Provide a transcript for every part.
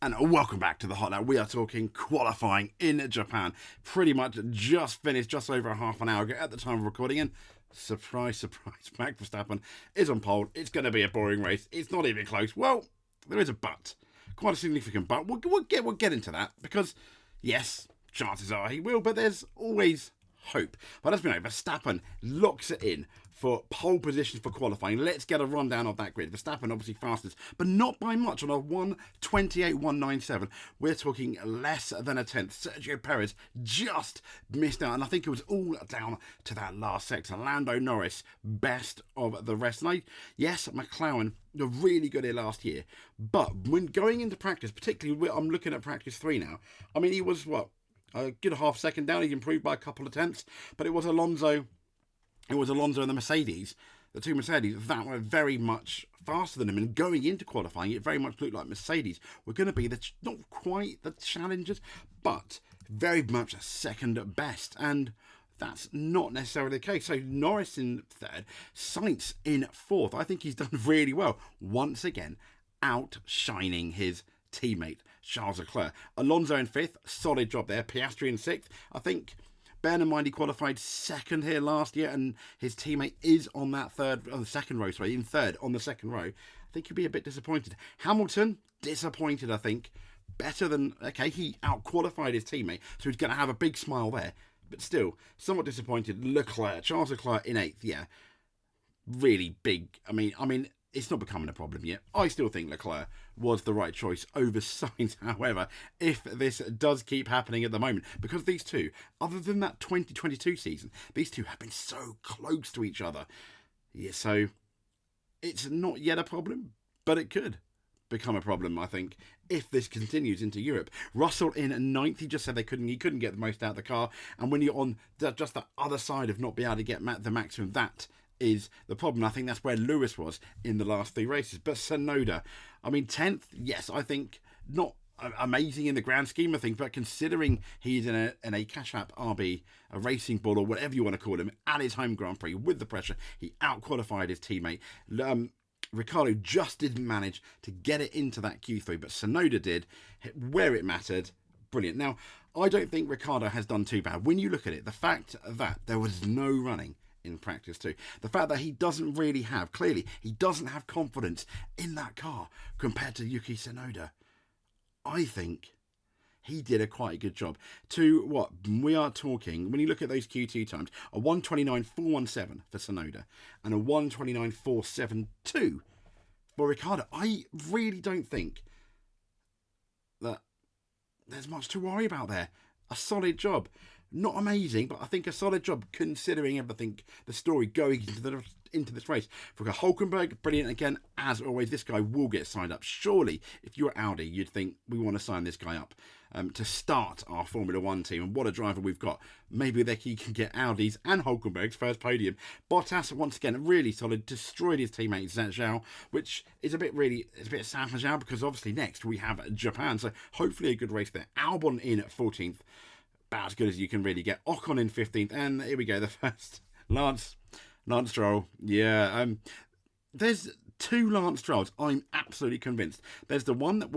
And welcome back to the Hot Lap. We are talking qualifying in Japan. Pretty much just finished just over a half an hour ago at the time of recording. And surprise, surprise, Max Verstappen is on pole. It's going to be a boring race. It's not even close. Well, there is a but. Quite a significant but. We'll get into that because, yes, chances are he will, but there's always hope. But as we know, Verstappen locks it in for pole position for qualifying. Let's get a rundown of that grid. Verstappen obviously fastest, but not by much on a 1:28.197. We're talking less than a tenth. Sergio Perez just missed out, and I think it was all down to that last sector. Lando Norris, best of the rest. And yes, McLaren were really good here last year, but when going into practice, particularly I'm looking at practice 3 now, I mean, he was a good half second down. He improved by a couple of tenths, but it was Alonso and the Mercedes, the two Mercedes, that were very much faster than him. And going into qualifying, it very much looked like Mercedes were going to be not quite the challengers, but very much a second best. And that's not necessarily the case. So Norris in third, Sainz in fourth. I think he's done really well. Once again, outshining his teammate Charles Leclerc. Alonso in fifth, solid job there. Piastri in sixth. I think, bear in mind, he qualified second here last year, and his teammate is on that second row. In third on the second row. I think he'll be a bit disappointed. Hamilton, disappointed, I think. Better than, he out-qualified his teammate, so he's going to have a big smile there. But still, somewhat disappointed. Charles Leclerc in eighth, yeah. Really big. I mean, it's not becoming a problem yet. I still think Leclerc was the right choice over Sainz. However, if this does keep happening at the moment, because these two, other than that 2022 season, these two have been so close to each other. Yeah, so it's not yet a problem, but it could become a problem, I think, if this continues into Europe. Russell in ninth. He just said he couldn't get the most out of the car, and when you're on just the other side of not being able to get the maximum, that is the problem. I think that's where Lewis was in the last 3 races. But Tsunoda, 10th, yes, I think not amazing in the grand scheme of things, but considering he's in a Cash App RB, a racing ball, or whatever you want to call him, at his home Grand Prix with the pressure, he out-qualified his teammate. Ricciardo just didn't manage to get it into that Q3, but Tsunoda did, where it mattered. Brilliant. Now, I don't think Ricciardo has done too bad. When you look at it, the fact that there was no running in practice too, the fact that he doesn't have confidence in that car compared to Yuki Tsunoda, I think he did a quite good job. To what we are talking, when you look at those Q2 times, a 1:29.417 for Tsunoda and a 1:29.472 for Ricciardo. I really don't think that there's much to worry about there. A solid job. Not amazing, but I think a solid job considering everything, the story going into this race. For Hulkenberg, brilliant again. As always, this guy will get signed up. Surely, if you're Audi, you'd think we want to sign this guy up to start our Formula 1 team. And what a driver we've got. Maybe he can get Audi's and Hulkenberg's first podium. Bottas, once again, really solid. Destroyed his teammate Zhao, which is a bit sad for Zhao because obviously next we have Japan. So hopefully a good race there. Albon in 14th. About as good as you can really get. Ocon in 15th, and here we go, the first Lance Stroll. Yeah, there's 2 Lance Strolls. I'm absolutely convinced. There's the one that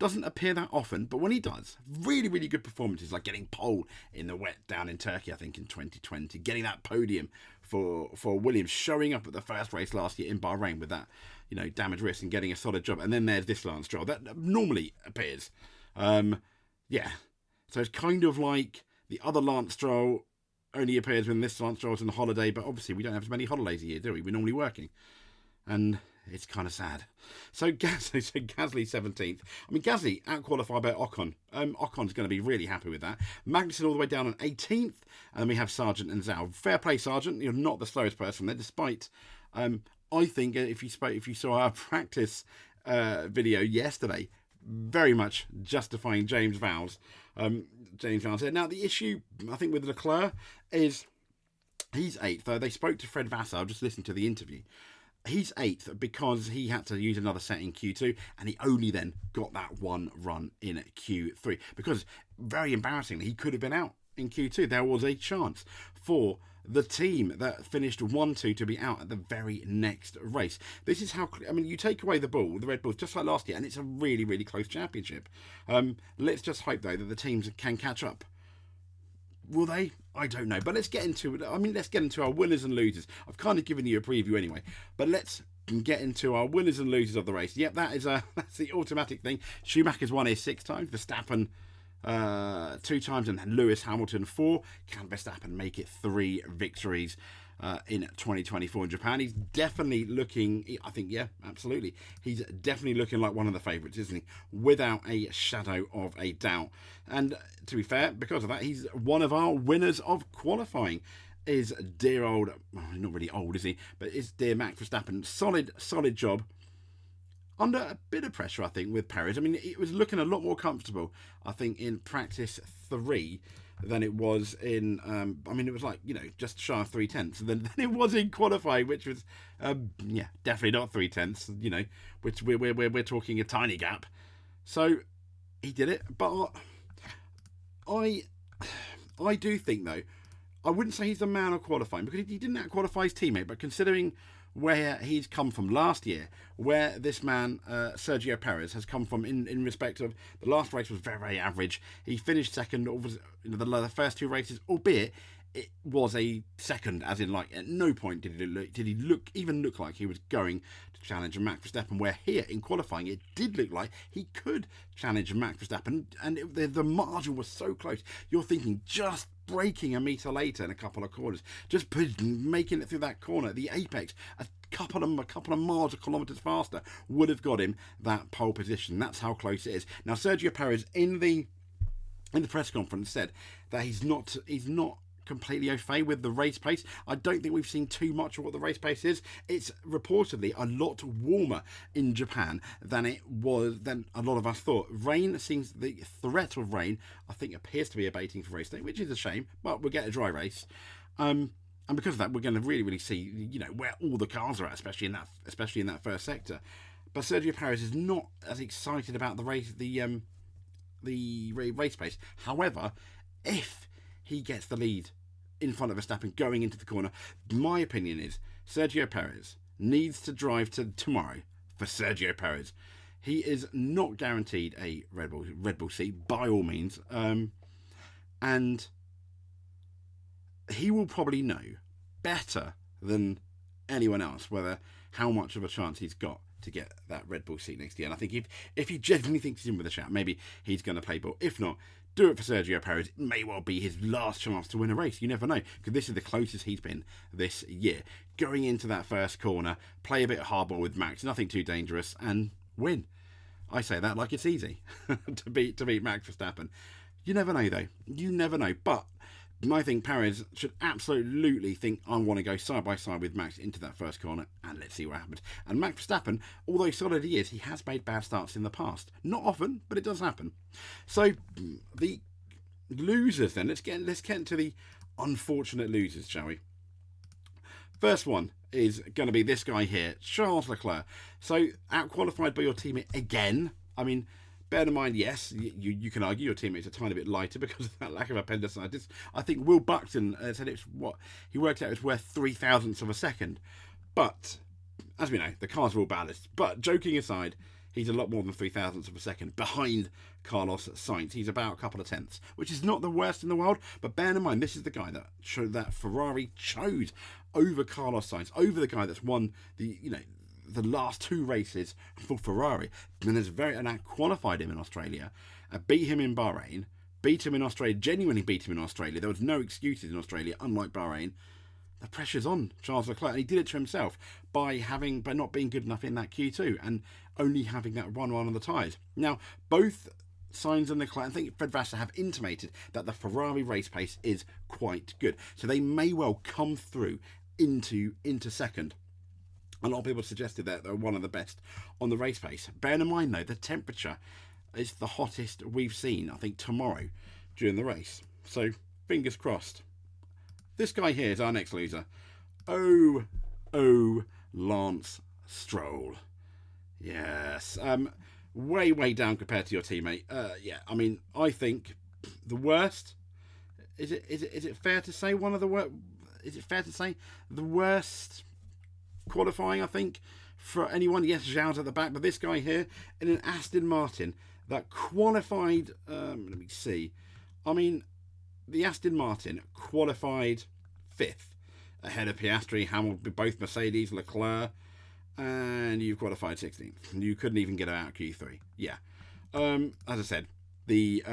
doesn't appear that often, but when he does, really, really good performances, like getting pole in the wet down in Turkey, I think in 2020, getting that podium for Williams, showing up at the first race last year in Bahrain with that, damaged wrist and getting a solid job. And then there's this Lance Stroll that normally appears. Yeah. So it's kind of like the other Lance Stroll only appears when this Lance Stroll's on the holiday, but obviously we don't have as many holidays a year, do we? We're normally working. And it's kind of sad. So Gasly 17th. Gasly out-qualified by Ocon. Ocon's going to be really happy with that. Magnussen all the way down on 18th. And then we have Sargent and Zhao. Fair play, Sargent. You're not the slowest person there, despite... I think if you saw our practice video yesterday, very much justifying James Vowles. James Vowles here. Now, the issue, I think, with Leclerc is he's 8th. They spoke to Fred Vassar. I've just listened to the interview. He's 8th because he had to use another set in Q2, and he only then got that one run in Q3. Because, very embarrassingly, he could have been out in Q2. There was a chance for the team that finished 1-2 to be out at the very next race. This is how, I mean, you take away the Red Bulls, just like last year, and it's a really, really close championship. Let's just hope, though, that the teams can catch up. Will they? I don't know. But let's get into our winners and losers. I've kind of given you a preview anyway, but let's get into our winners and losers of the race. Yep, that's the automatic thing. Schumacher's won here 6 times. Verstappen 2 times, and Lewis Hamilton 4. Can Verstappen make it 3 victories in 2024 in Japan? He's definitely looking, I think, yeah, absolutely. He's definitely looking like one of the favourites, isn't he? Without a shadow of a doubt. And to be fair, because of that, he's one of our winners of qualifying. Is dear old, well, not really old, is he? But is dear Max Verstappen. Solid job. Under a bit of pressure, I think, with Perez. I mean, it was looking a lot more comfortable, I think, in practice 3 than it was in, I mean, it was like, just shy of 3/10 than it was in qualifying, which was, definitely not 3/10, which we're talking a tiny gap. So he did it, but I do think, though, I wouldn't say he's the man of qualifying, because he didn't out-qualify his teammate, but considering where he's come from last year, where this man, Sergio Perez, has come from in respect of the last race was very, very average. He finished second over the first 2 races, albeit it was a second, as in, like, at no point did he look like he was going to challenge Max Verstappen, where here in qualifying it did look like he could challenge Max Verstappen, and the margin was so close. You're thinking just braking a metre later in a couple of corners, just making it through that corner at the apex a couple of miles or kilometres faster would have got him that pole position. That's how close it is. Now, Sergio Perez in the press conference said that he's not completely au fait with the race pace. I don't think we've seen too much of what the race pace is. It's reportedly a lot warmer in Japan than a lot of us thought. The threat of rain, I think, appears to be abating for race day, which is a shame, but we'll get a dry race. And because of that, we're going to really, really see, where all the cars are at, especially in that first sector. But Sergio Perez is not as excited about the race pace. However, if he gets the lead in front of Verstappen going into the corner, my opinion is Sergio Perez needs to drive to tomorrow for Sergio Perez. He is not guaranteed a Red Bull seat by all means, and he will probably know better than anyone else how much of a chance he's got to get that Red Bull seat next year. And I think if he genuinely thinks he's in with a shout, maybe he's going to play ball. If not, do it for Sergio Perez. It may well be his last chance to win a race. You never know, because this is the closest he's been this year. Going into that first corner, play a bit of hardball with Max, nothing too dangerous, and win. I say that like it's easy to beat Max Verstappen. You never know, though. You never know. But I think Perez should absolutely think, I want to go side by side with Max into that first corner, and let's see what happens. And Max Verstappen, although solid he is, he has made bad starts in the past. Not often, but it does happen. So the losers then, let's get into the unfortunate losers, shall we? First one is going to be this guy here, Charles Leclerc. So out-qualified by your teammate again. I mean, bear in mind, yes, you can argue your teammate's a tiny bit lighter because of that lack of appendicitis. I think Will Buxton said he worked out it's worth 0.003 of a second. But, as we know, the cars are all balanced. But, joking aside, he's a lot more than 0.003 of a second behind Carlos Sainz. He's about a couple of tenths, which is not the worst in the world. But bear in mind, this is the guy that Ferrari chose over Carlos Sainz, over the guy that's won the last 2 races for Ferrari, and qualified him in Australia, beat him in Bahrain, beat him in Australia, genuinely beat him in Australia. There was no excuses in Australia, unlike Bahrain. The pressure's on Charles Leclerc, and he did it to himself by not being good enough in that Q2 and only having that one on the tyres. Now, both Sainz and Leclerc, I think Fred Vassar, have intimated that the Ferrari race pace is quite good, so they may well come through into second. A lot of people suggested that they're one of the best on the race pace. Bear in mind, though, the temperature is the hottest we've seen, I think, tomorrow during the race. So, fingers crossed. This guy here is our next loser. Lance Stroll. Yes. Way down compared to your teammate. I mean, I think the worst. Is it fair to say one of the worst? is it fair to say, the worst qualifying, I think, for anyone. Yes, Zhao's at the back, but this guy here in an Aston Martin that qualified, let me see, I mean, the Aston Martin qualified 5th ahead of Piastri, Hamilton, both Mercedes, Leclerc, and you qualified 16th. You couldn't even get out Q3. Yeah. As I said, the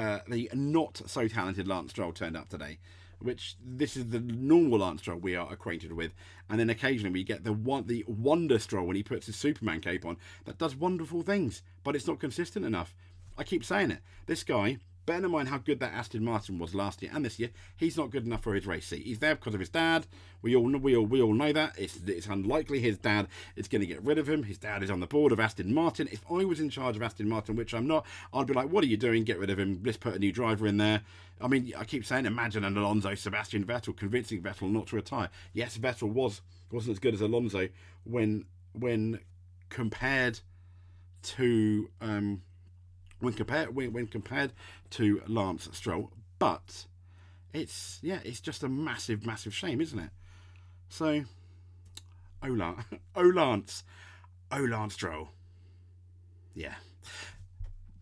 not so talented Lance Stroll turned up today, which this is the normal Lance Stroll we are acquainted with, and then occasionally we get the Wonder Stroll when he puts his Superman cape on that does wonderful things, but it's not consistent enough. I keep saying it. This guy, bear in mind how good that Aston Martin was last year and this year, he's not good enough for his race seat. He's there because of his dad. We all know that. It's unlikely his dad is going to get rid of him. His dad is on the board of Aston Martin. If I was in charge of Aston Martin, which I'm not, I'd be like, what are you doing? Get rid of him. Let's put a new driver in there. I mean, I keep saying, imagine an Alonso, Sebastian Vettel convincing Vettel not to retire. Yes, Vettel wasn't as good as Alonso when compared to when compared to Lance Stroll, but it's just a massive shame, isn't it? So, Lance Stroll, yeah.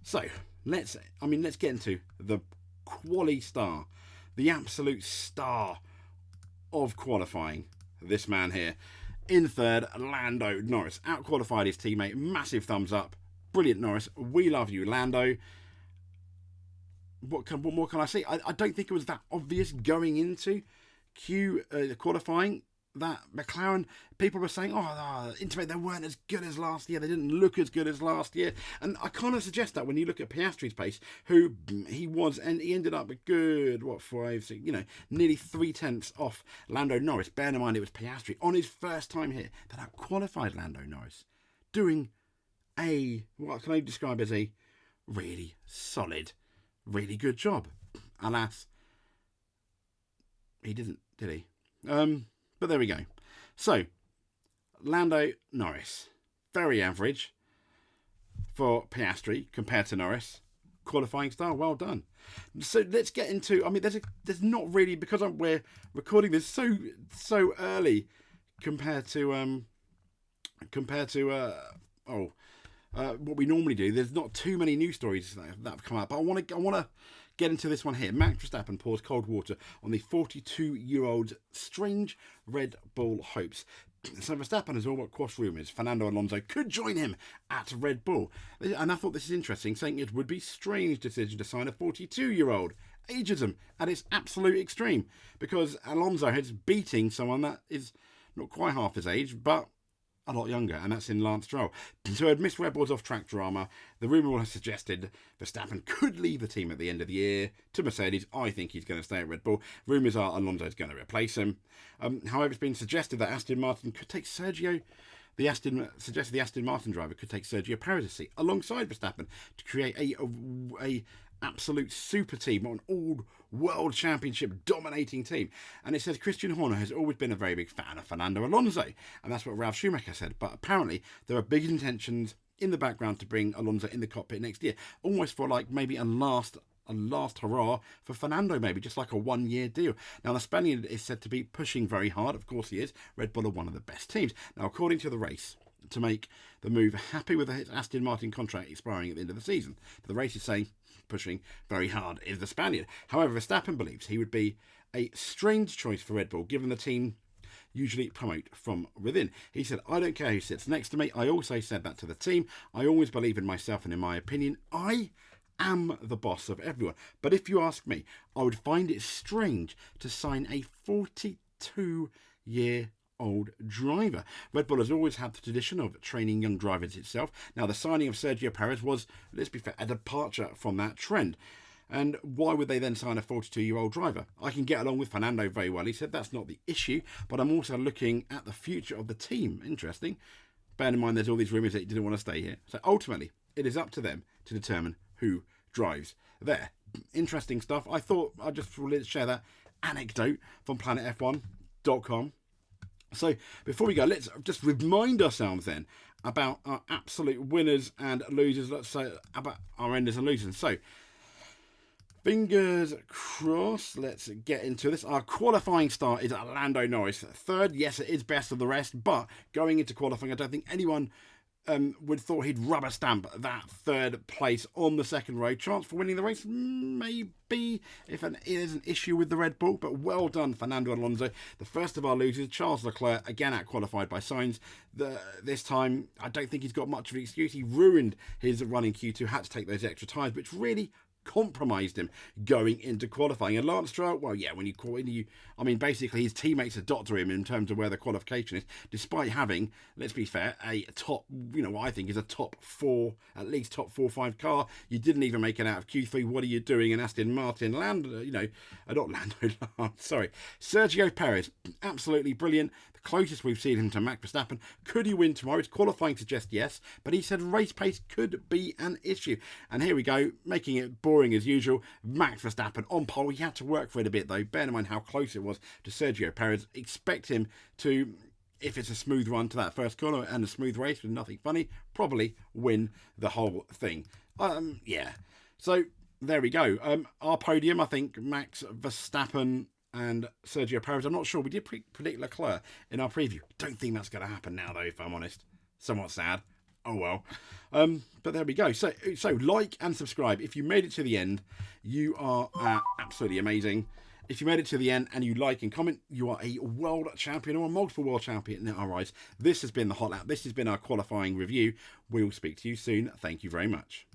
So let's get into the quali star, the absolute star of qualifying. This man here in third, Lando Norris, out-qualified his teammate. Massive thumbs up. Brilliant, Norris. We love you, Lando. What more can I say? I don't think it was that obvious going into qualifying that McLaren, people were saying, they weren't as good as last year. They didn't look as good as last year. And I kind of suggest that when you look at Piastri's pace, who he was, and he ended up a good, nearly 3/10 off Lando Norris. Bear in mind it was Piastri on his first time here that out-qualified Lando Norris, doing what can I describe as a really solid, really good job. Alas, he didn't, did he? But there we go. So, Lando Norris, very average for Piastri compared to Norris. Qualifying star, well done. So let's get into. I mean, there's not really, because we're recording this so early compared to what we normally do. There's not too many news stories that have come out, but I want to get into this one here. Max Verstappen pours cold water on the 42-year-old's strange Red Bull hopes. So Verstappen has all but quashed rumours Fernando Alonso could join him at Red Bull. And I thought this is interesting, saying it would be a strange decision to sign a 42-year-old. Ageism at its absolute extreme, because Alonso is beating someone that is not quite half his age, but a lot younger, and that's in Lance Stroll. So amidst Red Bull's off-track drama, the rumour has suggested Verstappen could leave the team at the end of the year to Mercedes. I think he's going to stay at Red Bull. Rumours are Alonso is going to replace him. However, it's been suggested that Aston Martin could take the Aston Martin driver could take Sergio Perez's seat alongside Verstappen to create a absolute super team, an all-world championship dominating team. And it says Christian Horner has always been a very big fan of Fernando Alonso, and that's what Ralf Schumacher said. But apparently there are big intentions in the background to bring Alonso in the cockpit next year, almost for like maybe a last hurrah for Fernando, maybe just like a 1-year deal. Now the Spaniard is said to be pushing very hard. Of course he is. Red Bull are one of the best teams. Now, according to the race, to make the move, happy with the Aston Martin contract expiring at the end of the season. The race is saying pushing very hard is the Spaniard. However, Verstappen believes he would be a strange choice for Red Bull, given the team usually promote from within. He said, I don't care who sits next to me. I also said that to the team. I always believe in myself and in my opinion. I am the boss of everyone. But if you ask me, I would find it strange to sign a 42-year-old driver. Red Bull has always had the tradition of training young drivers itself. Now, the signing of Sergio Perez was, let's be fair, a departure from that trend. And why would they then sign a 42-year-old driver? I can get along with Fernando very well. He said that's not the issue, but I'm also looking at the future of the team. Interesting. Bear in mind there's all these rumours that he didn't want to stay here. So ultimately, it is up to them to determine who drives there. Interesting stuff. I thought I'd just share that anecdote from planetf1.com. So before we go, let's just remind ourselves then about our absolute winners and losers. Let's say about our enders and losers. So Fingers crossed. Let's get into this. Our qualifying start is Lando Norris. Third, yes, it is best of the rest, but going into qualifying, I don't think anyone would thought he'd rubber stamp that third place on the second road. Chance for winning the race, maybe, if it is an issue with the Red Bull, but well done, Fernando Alonso. The first of our losers, Charles Leclerc, again out-qualified by Sainz. This time, I don't think he's got much of an excuse. He ruined his run in Q2, had to take those extra tyres, which really compromised him going into qualifying. And Lance Stroll, well, yeah, I mean, basically his teammates are doctor him in terms of where the qualification is, despite having, let's be fair, a top, what I think is a top four, at least top 4-5 car. You didn't even make it out of Q3. What are you doing in Aston Martin? Sergio Perez, absolutely brilliant. The closest we've seen him to Max Verstappen. Could he win tomorrow? His qualifying suggests yes, but he said race pace could be an issue. And here we go, making it boring as usual. Max Verstappen on pole. He had to work for it a bit though. Bear in mind how close it was to Sergio Perez. Expect him to, if it's a smooth run to that first corner and a smooth race with nothing funny, probably win the whole thing. Yeah. So there we go. Our podium, I think Max Verstappen and Sergio Perez. I'm not sure. We did predict Leclerc in our preview. Don't think that's going to happen now, though, if I'm honest. Somewhat sad. Oh, well. But there we go. So like and subscribe. If you made it to the end, you are absolutely amazing. If you made it to the end and you like and comment, you are a world champion or a multiple world champion in our eyes. This has been the Hot Lap. This has been our qualifying review. We will speak to you soon. Thank you very much.